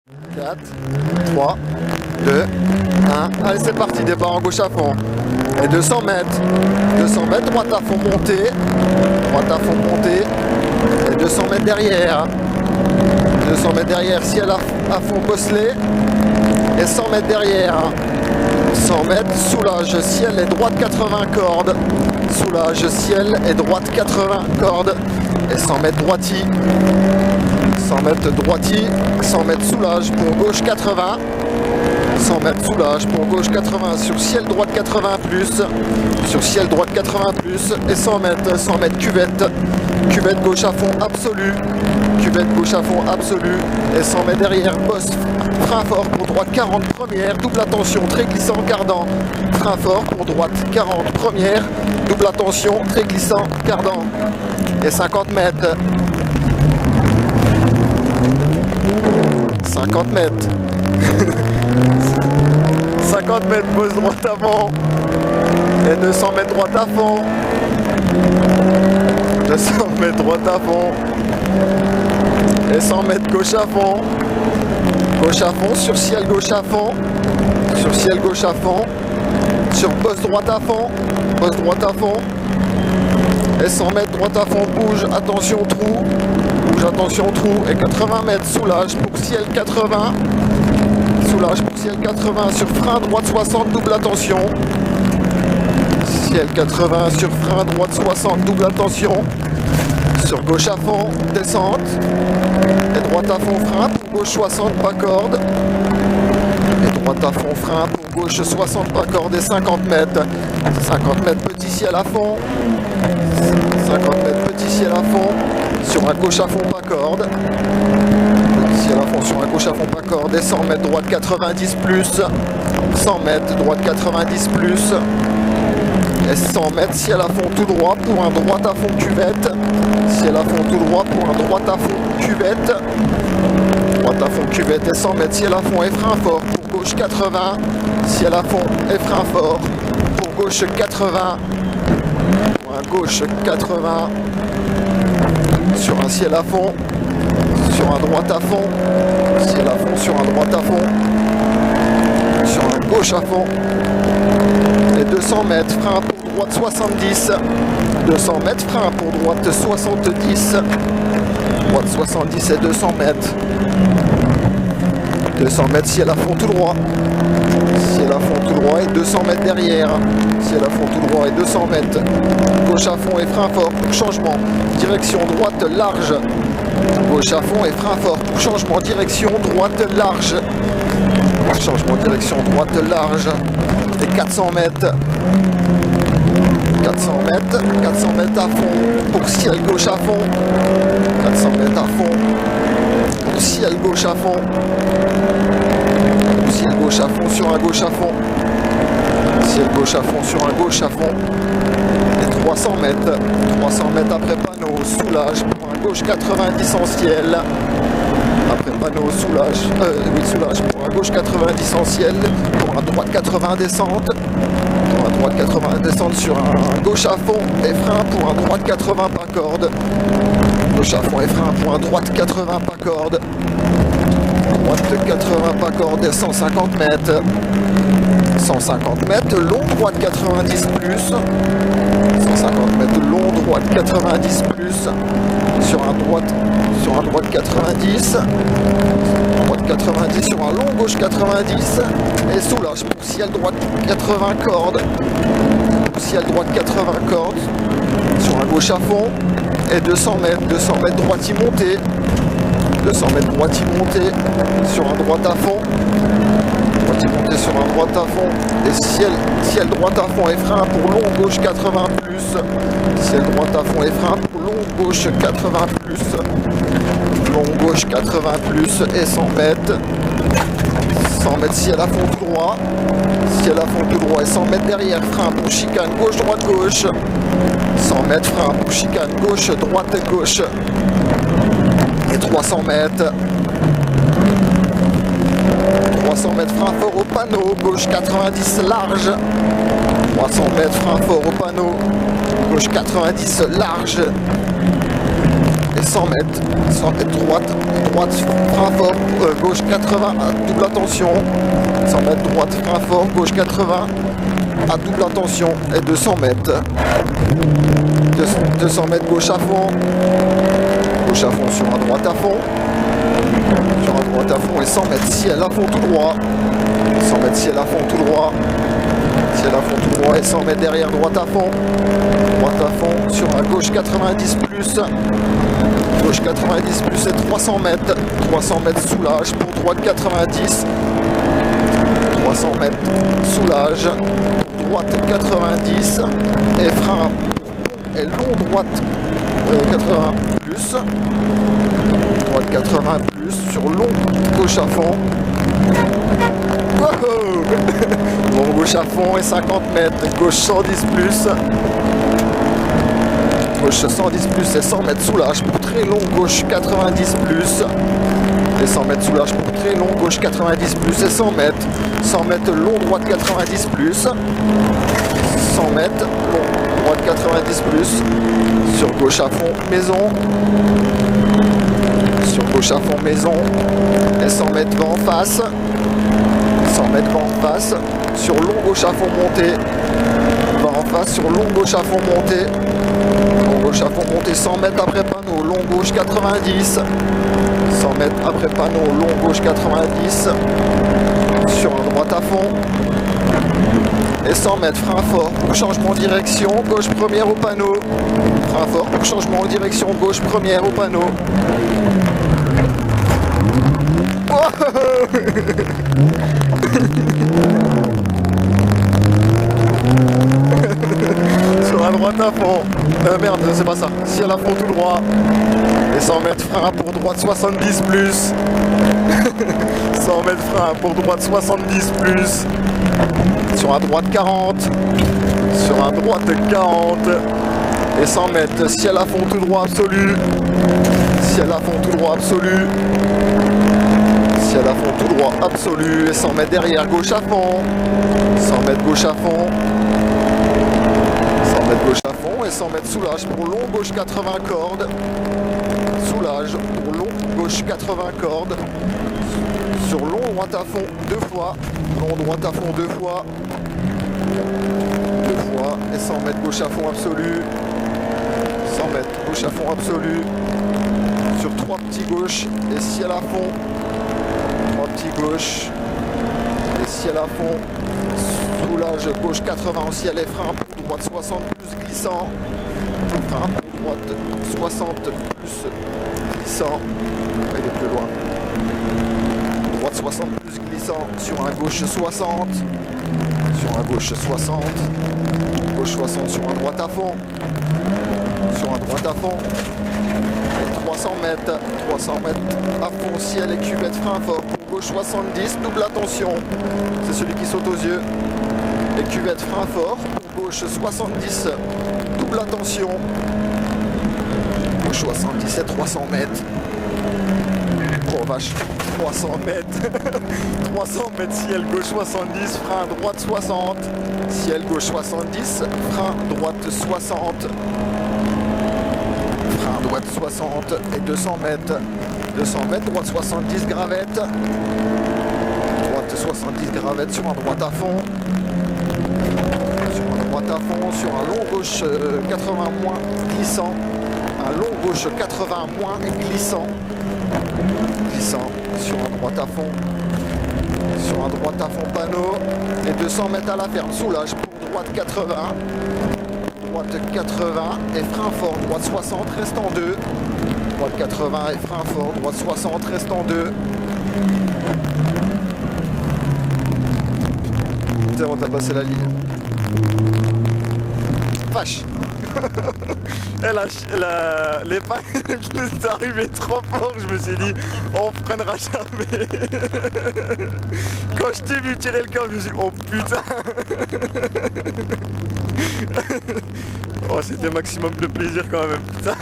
4, 3, 2, 1. Allez, c'est parti, départ en gauche à fond. Et 200 mètres. 200 mètres, droite à fond montée. Droite à fond montée. Et 200 mètres derrière. 200 mètres derrière, ciel à fond bosselé. Et 100 mètres derrière. 100 mètres, soulage, ciel et droite 80 cordes. Soulage, ciel et droite 80 cordes. Et 100 mètres droiti. 100 mètres droiti. 100 mètres soulage pour gauche 80. 100 mètres soulage pour gauche 80 sur ciel droite 80 plus. Sur ciel droite 80 plus. Et 100 mètres cuvette. Cuvette gauche à fond absolu. Cuvette gauche à fond absolu. Et 100 mètres derrière, boss. Frein fort pour droite 40 première. Double attention, très glissant, cardant. Frein fort pour droite 40 première. Double attention, très glissant, cardant. Et 50 mètres. 50 mètres. 50 mètres, pose droite avant. Et 200 mètres droite à fond. 200 mètres droite à fond. Et 100 mètres gauche à fond. Gauche à fond, sur ciel gauche à fond. Sur ciel gauche à fond. Sur poste droite à fond. Poste droite à fond. Et 100 mètres droite à fond, bouge, attention trou. Bouge, attention trou. Et 80 mètres, soulage pour ciel 80. Soulage pour ciel 80 sur frein droite 60, double attention. Ciel 80 sur frein droite 60, double attention. Sur gauche à fond, descente. Et droite à fond, frein pour gauche 60, pas corde. Et droite à fond, frein pour gauche 60, pas corde et 50 mètres. 50 mètres, petit ciel à fond. 50 mètres, petit ciel à fond. Sur un gauche à fond, pas corde. Petit ciel à fond, sur un gauche à fond, pas corde. Et 100 mètres, droite 90 plus. 100 mètres, droite 90 plus. Et 100 mètres, ciel à fond tout droit pour un droite à fond cuvette. Ciel à fond tout droit pour un droite à fond cuvette. Droite à fond cuvette et 100 mètres, ciel à fond et frein fort pour gauche 80. Ciel à fond et frein fort pour gauche 80. Pour un gauche 80. Sur un ciel à fond. Sur un droite à fond. Ciel à fond sur un droite à fond. Sur un gauche à fond. Et 200 mètres, frein pour droite 70. 200 mètres, frein pour droite 70. Droite 70 et 200 mètres. 200 mètres, ciel à fond tout droit. Ciel à fond tout droit et 200 mètres derrière. Ciel à fond tout droit et 200 mètres. Gauche à fond et frein fort pour changement. Direction droite large. Gauche à fond et frein fort pour changement. Direction droite large. Changement de direction droite large. Et 400 mètres. 400 mètres. 400 mètres à fond pour ciel gauche à fond. 400 mètres à fond pour ciel gauche à fond. Ciel gauche à fond sur un gauche à fond. Ciel gauche à fond sur un gauche à fond. Et 300 mètres. 300 mètres après panneau. Soulage pour un gauche 90 en ciel. Après panneau, soulage. Soulage pour un gauche 90 en ciel. Pour un droite 80 descente. Pour un droite 80 descente sur un gauche à fond. Et frein pour un droite 80 pas corde. Gauche à fond et frein pour un droite 80 pas corde. Droite 80 pas corde et 150 mètres. 150 mètres, long droite 90 plus. 150 mètres, long droite 90 plus. Sur un droite 90. Droite 90 sur un long gauche 90. Et soulage pour ciel droite 80 cordes. Ciel droite 80 cordes. Sur un gauche à fond. Et 200 mètres droite y monter. 200 mètres droite y monter. Sur un droite à fond. Droite y monter sur un droite à fond. Et ciel droite à fond et frein pour long gauche 80 plus. Ciel droite à fond et frein pour long gauche 80 plus. Long gauche 80 plus et 100 mètres. 100 mètres ciel à fond tout droit. Ciel à fond tout droit et 100 mètres derrière. Frein pour chicane gauche, droite, gauche. 100 mètres frein pour chicane gauche, droite, gauche. Et 300 mètres. 300 mètres frein fort au panneau, gauche 90 large. 300 mètres frein fort au panneau, gauche 90 large. et 100 mètres. 100 mètres droite, frein fort, gauche 80 à double attention. 100 mètres droite, frein fort, gauche 80 à double attention et 200 mètres. 200 mètres gauche à fond. Gauche à fond sur un droite à fond. Sur un droite à fond et 100 mètres ciel à fond tout droit. 100 mètres ciel à fond tout droit. Ciel à fond tout droit et 100 mètres derrière droite à fond. Droite à fond sur un gauche 90 plus. Gauche 90 plus et 300 mètres. 300 mètres soulage pour droite 90. 300 mètres soulage. Droite 90 et frein et long droite 80 plus. Droite 80 plus sur long gauche à fond. Wow. Long gauche à fond et 50 mètres. Gauche 110 plus. Gauche 110 plus et 100 mètres soulage pour très long gauche 90 plus. Et 100 mètres soulage pour très long gauche 90 plus et 100 mètres. 100 mètres long droite 90 plus. 100 mètres long droite 90 plus. Sur gauche à fond maison. Sur gauche à fond maison. Et 100 mètres vent en face. 100 mètres vent en face. Sur long gauche à fond montée. Vent en face sur long gauche à fond montée. Long gauche à fond montée 100 mètres après panneau. Long gauche 90. 100 mètres après panneau. Long gauche 90. Sur un droite à fond. Et 100 mètres frein fort pour changement de direction. Gauche première au panneau. Frein fort pour changement de direction. Gauche première au panneau. Sur la droite à fond. Merde, c'est pas ça. Ciel à fond tout droit. Et 100 mètres frein pour droite 70 plus. 100 mètres frein pour droite 70 plus. Sur la droite 40. Sur la droite 40. Et 100 mètres ciel à fond tout droit absolu. Ciel à fond tout droit absolu. Ciel à fond tout droit absolu. Et 100 mètres derrière gauche à fond. 100 mètres gauche à fond. 100 mètres gauche à fond et 100 mètres soulage pour long gauche 80 cordes. Soulage pour long gauche 80 cordes. Sur long droite à fond 2 fois. Long droite à fond 2 fois. 2 fois et 100 mètres gauche à fond absolu. 100 mètres gauche à fond absolu. Sur 3 petits gauches et ciel à fond. 3 petits gauches et ciel à fond. Soulage gauche 80 en ciel et frein pour droite 60 plus glissant. Frein pour droite 60 plus glissant. Il est plus loin. Droite 60 plus glissant sur un gauche 60. Sur un gauche 60. Gauche 60 sur un droite à fond. Sur un droite à fond. Et 300 mètres. 300 mètres à fond ciel et cuvette frein fort. Gauche 70, double attention. C'est celui qui saute aux yeux. Et cuvette frein fort. Gauche 70, double attention. Gauche 70 et 300 mètres. Oh vache, 300 mètres. 300 mètres ciel gauche 70, frein droite 60. Ciel gauche 70, frein droite 60. Frein droite 60 et 200 mètres. 200 mètres, droite 70 gravette. Droite 70 gravette sur un droite à fond. Sur un droite à fond, sur un long gauche 80 moins glissant. Un long gauche 80 moins glissant. Glissant sur un droite à fond. Sur un droite à fond panneau. Et 200 mètres à la ferme. Soulage pour droite 80. Droite 80 et frein fort. Droite 60 reste en 2. Droite 80 et frein fort, droite 60, reste en 2. Putain, on t'a passé la ligne. Vache. L'épingle est arrivé trop fort, je me suis dit, on freinera jamais. Quand je t'ai vu tirer le corps, je me suis dit, oh putain. Oh, c'était maximum de plaisir quand même, putain.